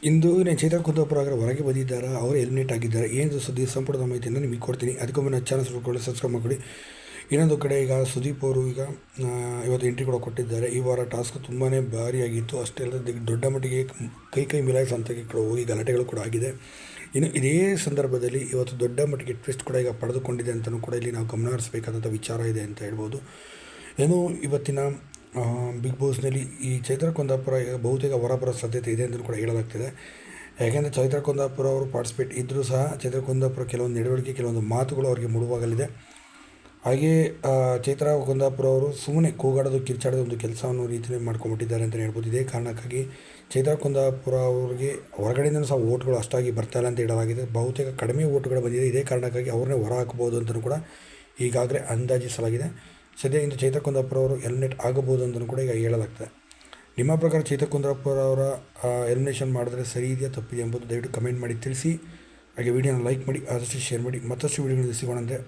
ಇಂದು ಚೈತ್ರ ಕುಂದಾಪುರ ಹೊರಗೆ ಬಂದಿದ್ದಾರೆ, ಅವರು ಎಲಿಮಿನೇಟ್ ಆಗಿದ್ದಾರೆ. ಏನು ಸುದ್ದಿ ಸಂಪೂರ್ಣ ಮಾಹಿತಿಯನ್ನು ನಿಮಗೆ ಕೊಡ್ತೀನಿ. ಅದಕ್ಕೊಮ್ಮೆ ನನ್ನ ಚಾನಲ್ ಸಬ್ಸ್ಕ್ರೈಬ್ ಮಾಡಿ. ಇನ್ನೊಂದು ಕಡೆ ಈಗ ಸುದೀಪ್ ಅವರು ಈಗ ಇವತ್ತು ಎಂಟ್ರಿ ಕೂಡ ಕೊಟ್ಟಿದ್ದಾರೆ. ಈ ವಾರ ಟಾಸ್ಕ್ ತುಂಬಾ ಭಾರಿಯಾಗಿತ್ತು. ಅಷ್ಟೇ ಅಲ್ಲದೆ ದೊಡ್ಡ ಮಟ್ಟಿಗೆ ಕೈ ಮಿಲಾಯಿಸ್ ಅಂತ ಹೋಗಿ ಗಲಾಟೆಗಳು ಕೂಡ ಆಗಿದೆ. ಇನ್ನು ಇದೇ ಸಂದರ್ಭದಲ್ಲಿ ಇವತ್ತು ದೊಡ್ಡ ಮಟ್ಟಿಗೆ ಟ್ವಿಸ್ಟ್ ಕೂಡ ಈಗ ಪಡೆದುಕೊಂಡಿದೆ ಅಂತಲೂ ಕೂಡ ಇಲ್ಲಿ ನಾವು ಗಮನ ಹರಿಸಬೇಕಾದಂಥ ವಿಚಾರ ಇದೆ ಅಂತ ಹೇಳ್ಬೋದು. ಏನು ಇವತ್ತಿನ ಬಿಗ್ ಬಾಸ್ನಲ್ಲಿ ಈ ಚೈತ್ರ ಕುಂದಾಪುರ ಬಹುತೇಕ ಹೊರಬರೋ ಸಾಧ್ಯತೆ ಇದೆ ಅಂತಲೂ ಕೂಡ ಹೇಳಲಾಗ್ತಿದೆ. ಯಾಕೆಂದರೆ ಚೈತ್ರ ಕುಂದಾಪುರ ಅವರು ಪಾರ್ಟಿಸಿಪೇಟ್ ಇದ್ದರೂ ಸಹ ಚೈತ್ರ ಕುಂದಾಪುರ ಕೆಲವೊಂದು ನಡವಳಿಕೆ ಕೆಲವೊಂದು ಮಾತುಗಳು ಅವರಿಗೆ ಮುಳುವಾಗಲಿದೆ. ಹಾಗೆಯೇ ಚೈತ್ರ ಕುಂದಾಪುರ ಅವರು ಸುಮ್ಮನೆ ಕೂಗಾಡೋದು ಕಿರ್ಚಾಡೋದು ಒಂದು ಕೆಲಸವನ್ನು ರೀತಿಯಲ್ಲಿ ಮಾಡ್ಕೊಂಡ್ಬಿಟ್ಟಿದ್ದಾರೆ ಅಂತಲೇ ಹೇಳ್ಬೋದು. ಇದೇ ಕಾರಣಕ್ಕಾಗಿ ಚೈತ್ರ ಕುಂದಾಪುರ ಅವರಿಗೆ ಹೊರಗಡೆಯಿಂದ ಸಹ ಓಟ್ಗಳು ಅಷ್ಟಾಗಿ ಬರ್ತಾಯಿಲ್ಲ ಅಂತ ಹೇಳಲಾಗಿದೆ. ಬಹುತೇಕ ಕಡಿಮೆ ಓಟ್ಗಳು ಬಂದಿದೆ. ಇದೇ ಕಾರಣಕ್ಕಾಗಿ ಅವ್ರನ್ನೇ ಹೊರ ಹಾಕ್ಬೋದು ಅಂತಲೂ ಕೂಡ ಈಗಾಗಲೇ ಅಂದಾಜಿಸಲಾಗಿದೆ. ಸದ್ಯ ಇಂದು ಚೈತ್ರ ಕುಂದಾಪುರ ಅವರು ಎಲಿಮಿನೇಟ್ ಆಗಬಹುದು ಅಂತಲೂ ಕೂಡ ಈಗ ಹೇಳಲಾಗ್ತದೆ. ನಿಮ್ಮ ಪ್ರಕಾರ ಚೈತ್ರ ಕುಂದಾಪುರ ಅವರ ಎಲಿಮಿನೇಷನ್ ಮಾಡಿದ್ರೆ ಸರಿ ಇದೆಯಾ ತಪ್ಪಿದೆ ಎಂಬುದು ದಯವಿಟ್ಟು ಕಮೆಂಟ್ ಮಾಡಿ ತಿಳಿಸಿ. ಹಾಗೆ ವಿಡಿಯೋನ ಲೈಕ್ ಮಾಡಿ, ಆದಷ್ಟು ಶೇರ್ ಮಾಡಿ. ಮತ್ತಷ್ಟು ವಿಡಿಯೋಗಳು ಸಿಗೋಣಂತೆ.